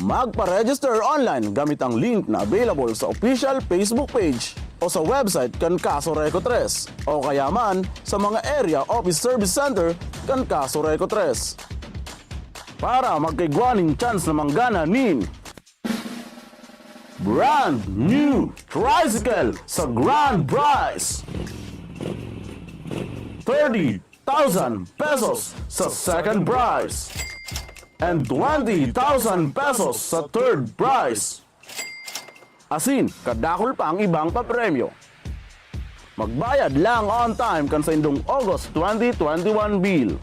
Magpa-register online gamit ang link na available sa official Facebook page o sa website kan Caso Reco 3 o kaya man sa mga Area Office Service Center kan Caso Reco 3 para magkaigwaning chance na manggana nin brand new tricycle sa grand prize 30,000 pesos sa second prize and 20,000 pesos sa third prize. Asin, kadakol pa ang ibang papremyo. Magbayad lang on time kan sa indong August 2021 bill.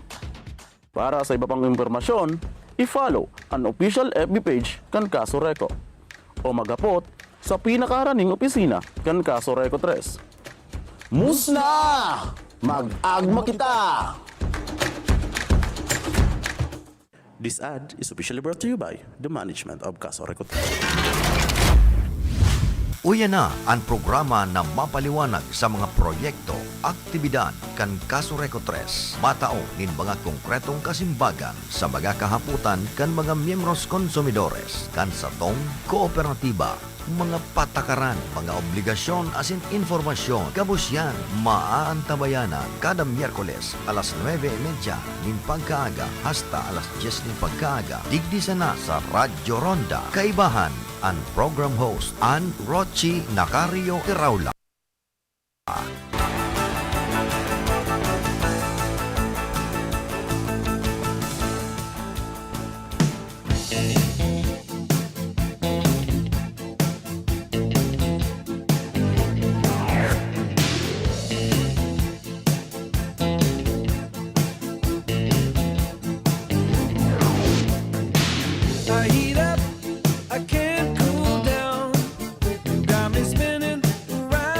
Para sa iba pang impormasyon, i-follow ang official FB page kan Caso Reco o magapot sa pinakaraning opisina kan Caso Reco 3. Musna! Mag-agma kita! This ad is officially brought to you by the management of Caso Reco 3. Uya na ang programa na mapaliwanag sa mga proyekto, aktibidad kan Caso Reco 3. Matao nin mga konkretong kasimbagan sa mga kahaputan kan mga miyembros konsumidores kan sa tong kooperatiba. Mga patakaran, mga obligasyon asin informasyon. Kabusyan, maaantabayanan kada Miyerkules alas 9:30 nin pagkaaga hasta alas 10 nin pagkaaga. Digdi sana sa Radyo Ronda. Kaibahan, ang program host, Ann Rochi Nacario Iraula. I heat up, I can't cool down. You got me spinning around.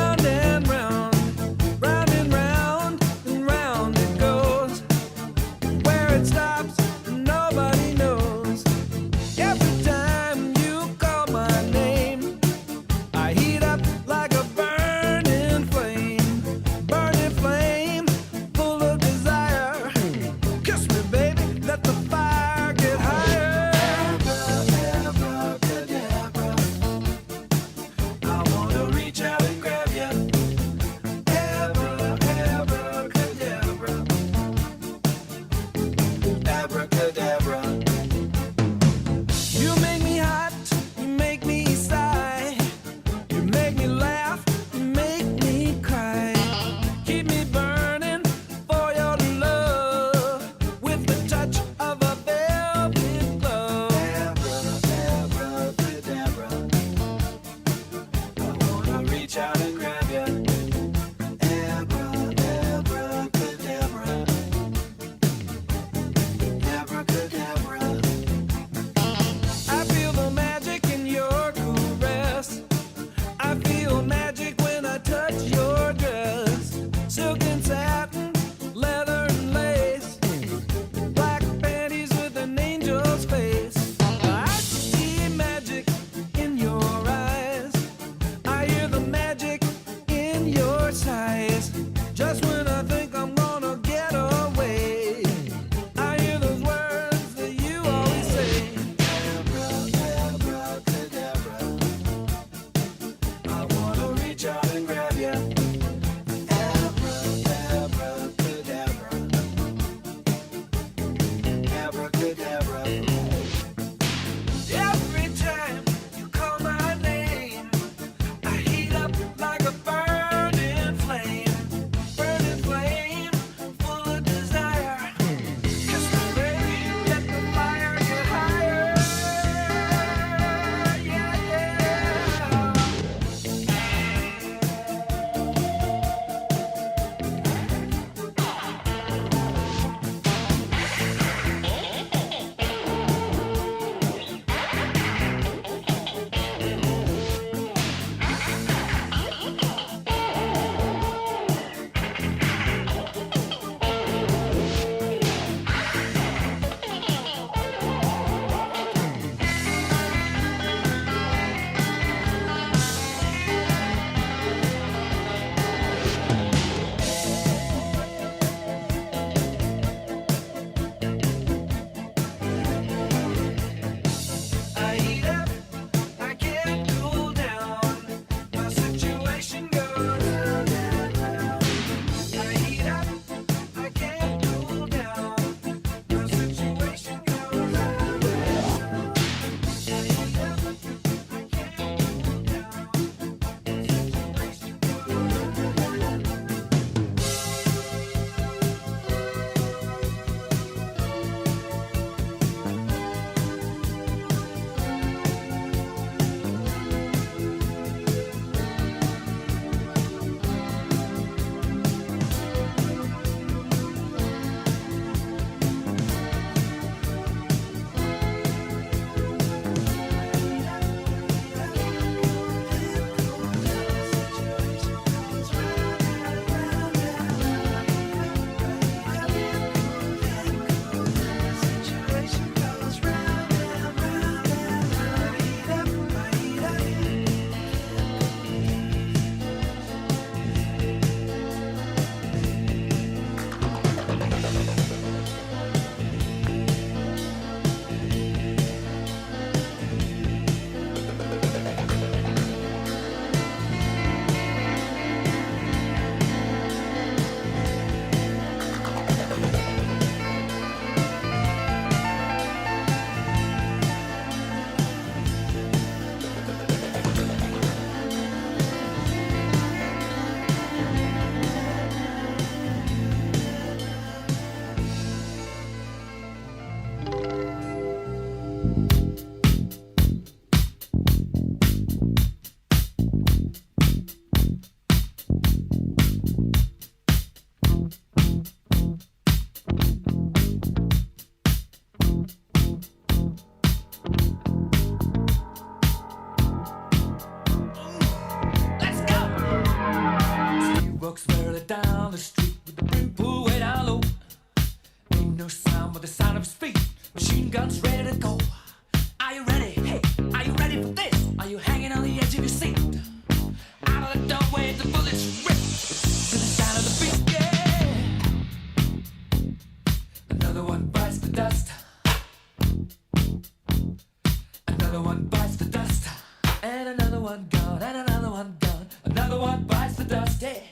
And another one gone, and another one gone. Another one bites the dust. Hey,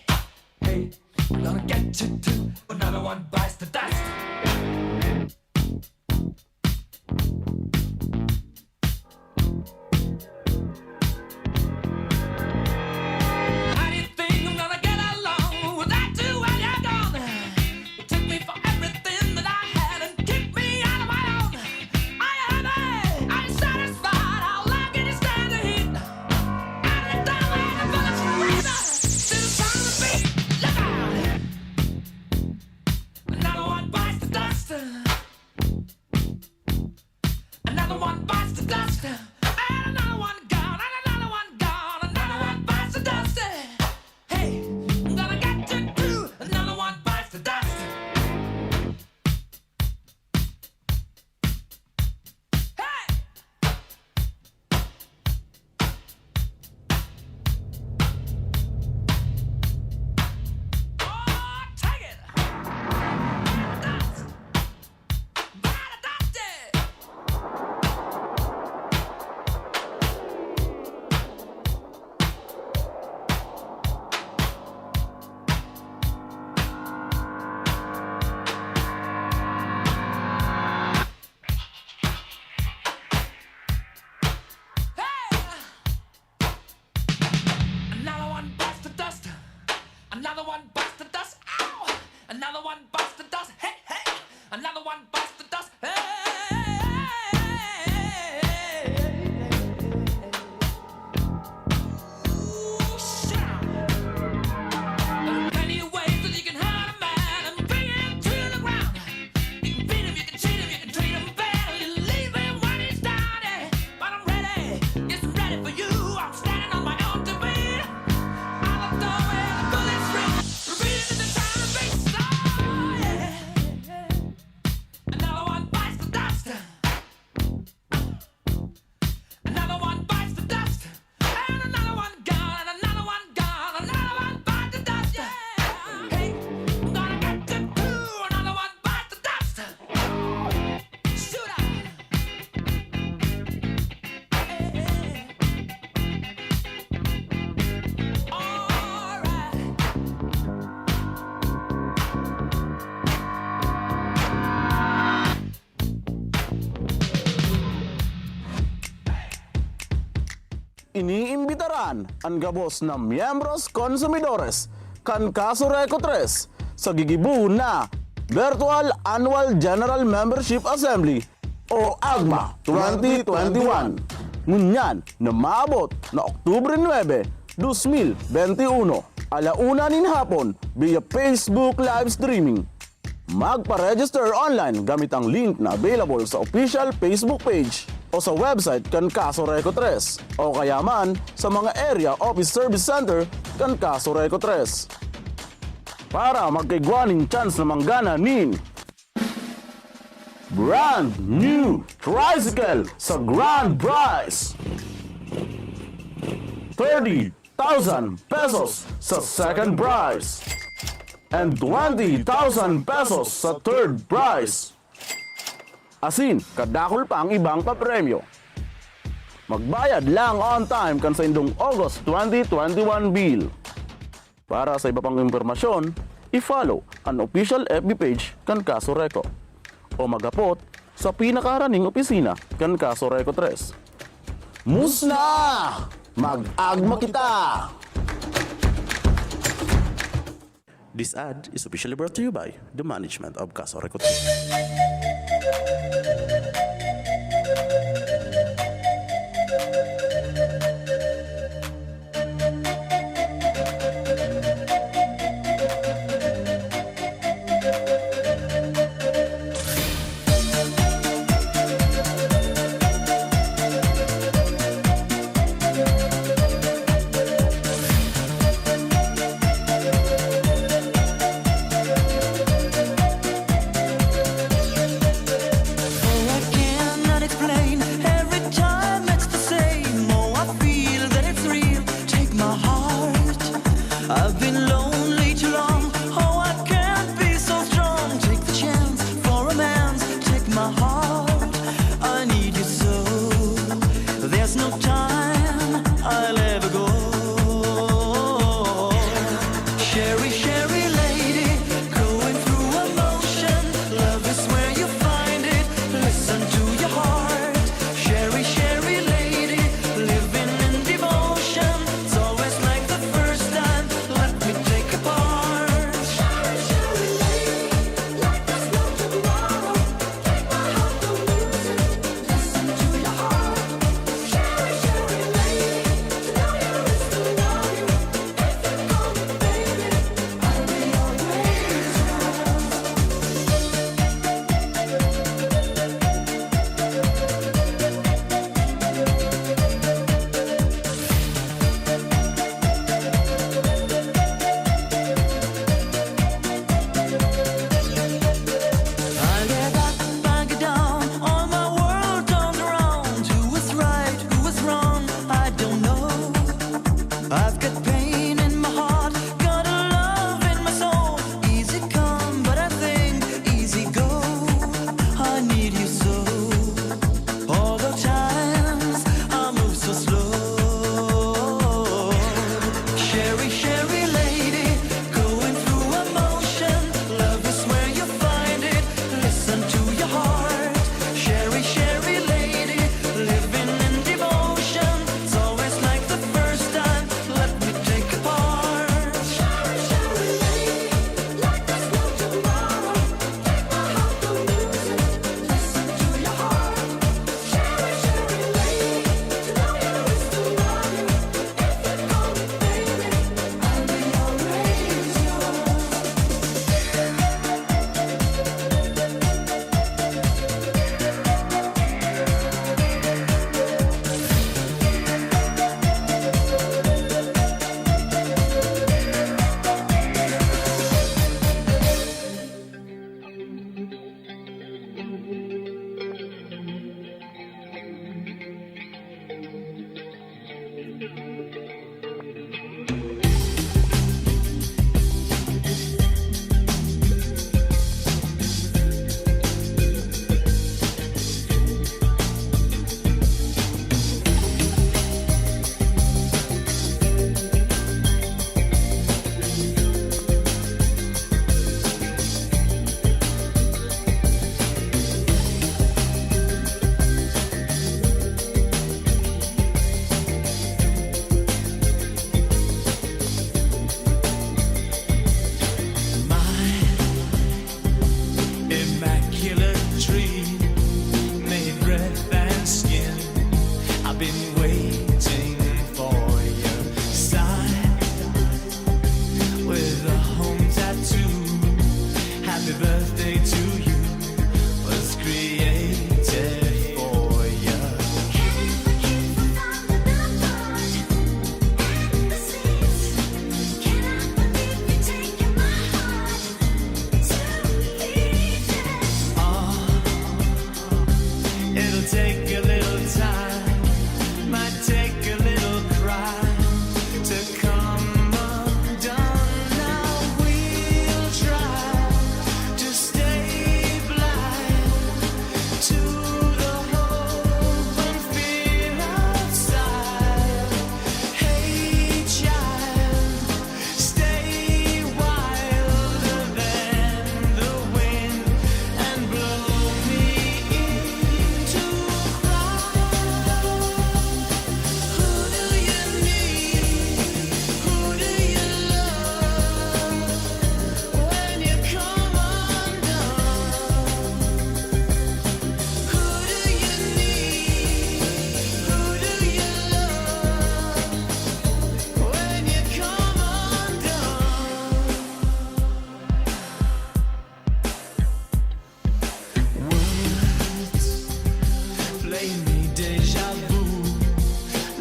hey, I'm gonna get you too. Another one bites the dust. How do you think I'm gonna get along without you when you're gone? You took me for everything that I had and kicked me out of my own. Are you happy? Are you satisfied? How long can you stand the heat? Out of the down and the bullets forever. Still trying to beat. Look out! Another one bites the dust. Another one bites the dust. And another one gone. And another one gone. Another one bites the dust. Hey, I'm gonna get you too. Another one bites the dust. Hey! Oh, take it! Dust! Bite the dust! Hey! Another one bites the dust. Another one bites the dust. Ow! Another one bites the dust. Hey, hey! Another one bites the dust. Hey! Ooh, shit! There are plenty of ways that you can hurt a man and bring him to the ground. You can beat him, you can cheat him, you can treat him bad, you leave him when he's down. But I'm ready, yes, I'm ready for you. I'm standing on my own two feet. Out the door where the bullets ring, repeating the time and beat. So, yeah. Another one bites the dust. Another one bites the dust. And another one gone, and another one gone. Another one bites the dust. Hey, I'm gonna get you too. Another one bites the dust. Shoot out. All right. Iniimbitaran ang gabos na miyembros konsumidores kan Kaso Reco 3 sa gigibu na Virtual Annual General Membership Assembly o AGMA 2021. Ngunyan na maabot na Oktubre 9, 2021, alauna nin hapon via Facebook live streaming. Magpa-register online gamit ang link na available sa official Facebook page o sa website kan Kaso Reco 3 o kaya man sa mga area office service center kan Kaso Reco 3 para magkaigwaning chance na manggana nin brand new tricycle sa grand prize, 30,000 pesos sa second prize and 20,000 pesos sa third prize. Asin, kadakol pa ang ibang papremyo. Magbayad lang on time kan sa indong August 2021 bill. Para sa iba pang impormasyon, i-follow ang official FB page kan Kaso Reco o magapot sa pinakaraning opisina kan Kaso Reco 3. Musna! Mag-agma kita! This ad is officially brought to you by the management of Kaso Reco 3. I cannot explain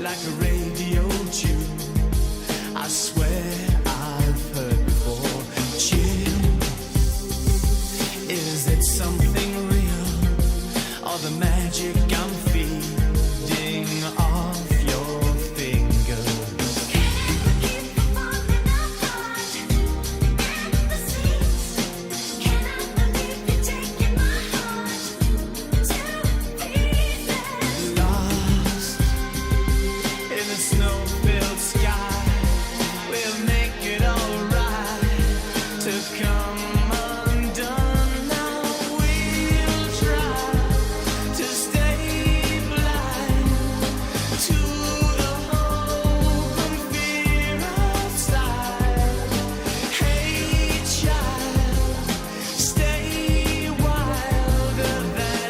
like a radio tune. I swear I've heard before. Chill, is it something real, or the magic I'm feeding off your fingers? Lost in a snow-filled sky, we'll make it alright to come undone. Now we'll try to stay blind to the hope and fear outside. Hey child, stay wilder than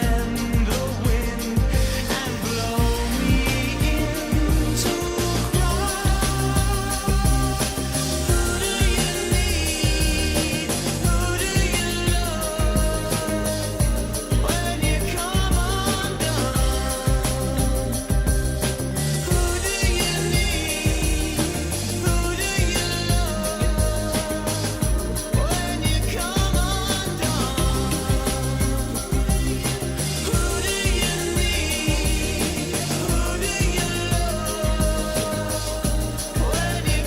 the wind and blow me into cry. Who do you need? Who do you love when you come undone? Who do you need? Who do you love when you come undone? Who do you need? Who do you love when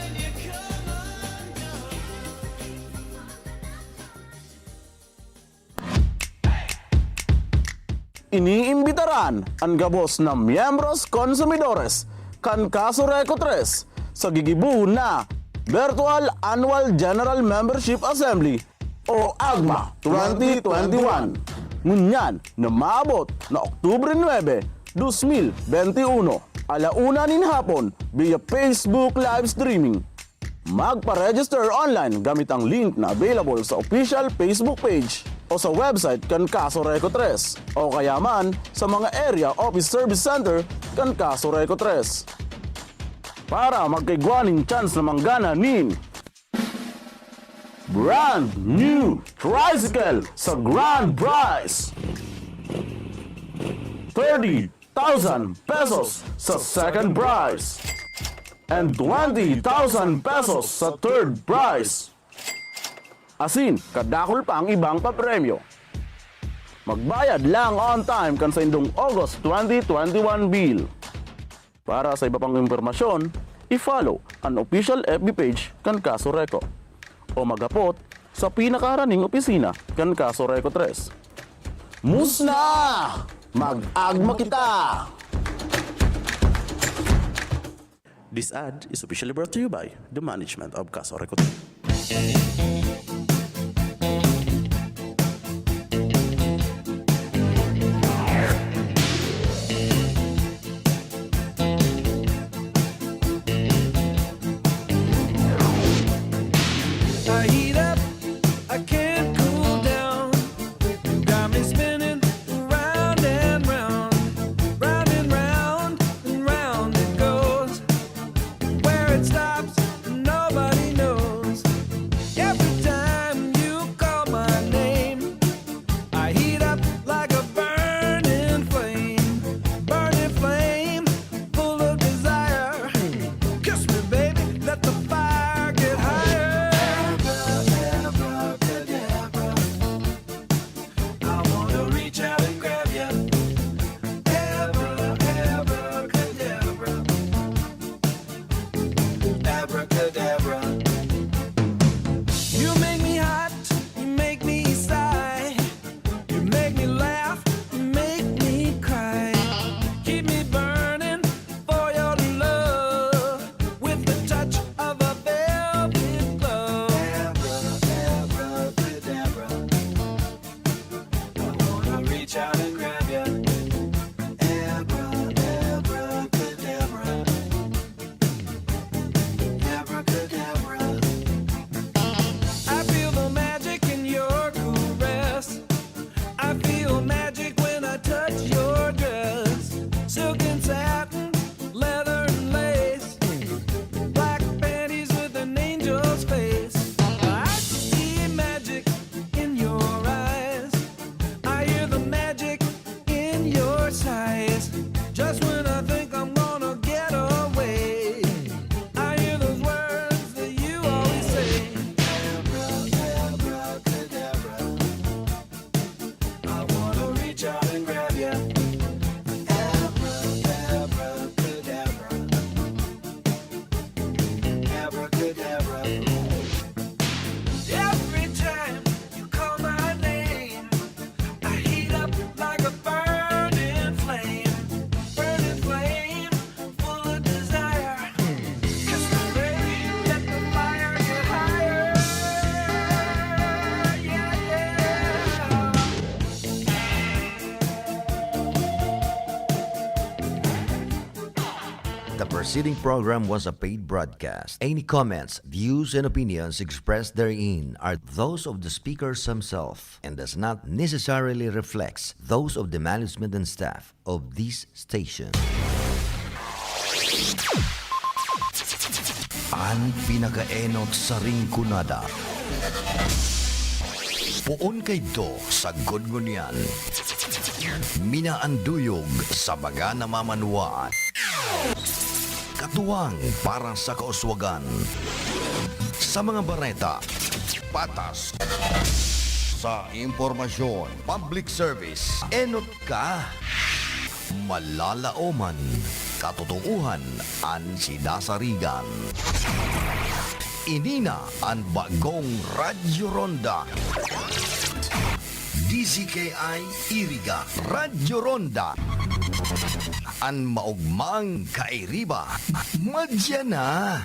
you come Iniimbitaran ang gabos na miyembros konsumidores kan Kaso Reco 3 sa gigibu na Virtual Annual General Membership Assembly o AGMA 2021. Ngunyan na maabot na Oktubre 9, 2021, alauna nin hapon via Facebook live streaming. Magpa-register online gamit ang link na available sa official Facebook page o sa website kan Kaso Reco 3 o kaya man sa mga area office service center kan Kaso Reco 3 para magkaigwaning chance na manggana nin brand new tricycle sa grand prize, 30,000 pesos sa second prize and 20,000 pesos sa third prize. Asin, kadakol pa ang ibang papremyo. Magbayad lang on time kan sa indong August 2021 bill. Para sa iba pang impormasyon, i-follow ang official FB page kan Kaso Reco o magapot sa pinakaraning opisina kan Kaso Reco 3. Musna! Mag-agma kita! This ad is officially brought to you by the management of Kaso Reco 3. I heat up, I can't cool down. Got me spinning round and round, round and round and round it goes. Where it stops, nobody knows. Every time The preceding program was a paid broadcast. Any comments, views, and opinions expressed therein are those of the speakers themselves and does not necessarily reflect those of the management and staff of this station. Ang pinakaenot sa ringkunada. Puon kay do sa gudngunyan. Minaanduyog sa baga namamanwaan. Katuwang para sa kauswagan. Sa mga bareta, patas. Sa impormasyon, public service, enot ka. Malalaoman, katotohanan, ang sidasarigan. Inina ang bagong Radyo Ronda. DCKI Iriga Radyo Ronda. Ang maugmang kairiba. Madya na.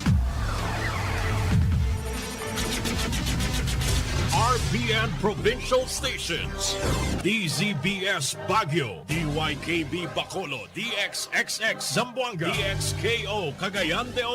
RPN Provincial Stations, DZBS Baguio, DYKB Bacolod, DXXX Zamboanga, DXKO Cagayan de Oro.